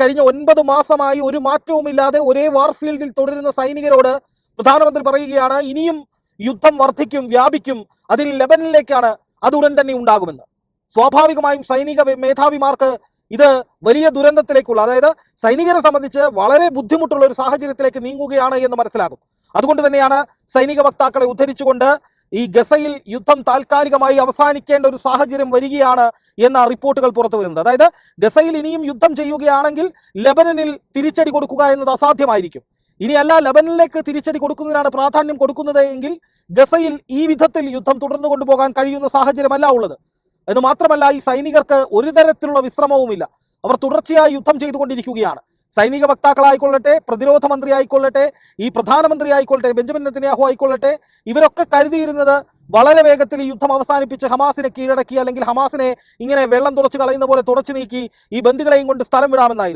കഴിഞ്ഞ 9 മാസമായി ഒരു മാറ്റവുമില്ലാതെ ഒരേ വാർഫീൽഡിൽ തുടരുന്ന സൈനികരോട് പ്രധാനമന്ത്രി പറയുകയാണ് ഇനിയും യുദ്ധം വർദ്ധിക്കും, വ്യാപിക്കും, അതിൽ ലെബനനിലേക്കാണ്, അത് ഉടൻ തന്നെ ഉണ്ടാകുമെന്ന്. സ്വാഭാവികമായും സൈനിക മേധാവിമാർക്ക് ഇത് വലിയ ദുരന്തത്തിലേക്കുള്ള, അതായത് സൈനികരെ സംബന്ധിച്ച് വളരെ ബുദ്ധിമുട്ടുള്ള ഒരു സാഹചര്യത്തിലേക്ക് നീങ്ങുകയാണ് എന്ന് മനസ്സിലാകും. അതുകൊണ്ട് തന്നെയാണ് സൈനിക വക്താക്കളെ ഉദ്ധരിച്ചുകൊണ്ട് ഈ ഗസയിൽ യുദ്ധം താൽക്കാലികമായി അവസാനിക്കേണ്ട ഒരു സാഹചര്യം വരികയാണ് എന്ന റിപ്പോർട്ടുകൾ പുറത്തു വരുന്നത്. അതായത് ഗസയിൽ ഇനിയും യുദ്ധം ചെയ്യുകയാണെങ്കിൽ ലെബനനിൽ തിരിച്ചടി കൊടുക്കുക എന്നത് അസാധ്യമായിരിക്കും. ഇനിയല്ല ലെബനനിലേക്ക് തിരിച്ചടി കൊടുക്കുന്നതിനാണ് പ്രാധാന്യം കൊടുക്കുന്നത് എങ്കിൽ ഗസയിൽ ഈ വിധത്തിൽ യുദ്ധം തുടർന്നു കൊണ്ടുപോകാൻ കഴിയുന്ന സാഹചര്യമല്ല ഉള്ളത്. എന്ന് മാത്രമല്ല, ഈ സൈനികർക്ക് ഒരു തരത്തിലുള്ള വിശ്രമവുമില്ല. അവർ തുടർച്ചയായി യുദ്ധം ചെയ്തുകൊണ്ടിരിക്കുകയാണ്. സൈനിക വക്താക്കളായിക്കൊള്ളട്ടെ, പ്രതിരോധ മന്ത്രി ആയിക്കൊള്ളട്ടെ, ഈ പ്രധാനമന്ത്രി ആയിക്കൊള്ളട്ടെ, ബെഞ്ചമിൻ നെതന്യാഹു ആയിക്കൊള്ളട്ടെ, ഇവരൊക്കെ കരുതിയിരുന്നത് വളരെ വേഗത്തിൽ ഈ യുദ്ധം അവസാനിപ്പിച്ച് ഹമാസിനെ കീഴടക്കി, അല്ലെങ്കിൽ ഹമാസിനെ ഇങ്ങനെ വെള്ളം തുടച്ചു കളയുന്ന പോലെ തുടച്ചു നീക്കി ഈ ബന്ദികളെയും കൊണ്ട് സ്ഥലം വിടാമെന്നായിരുന്നു.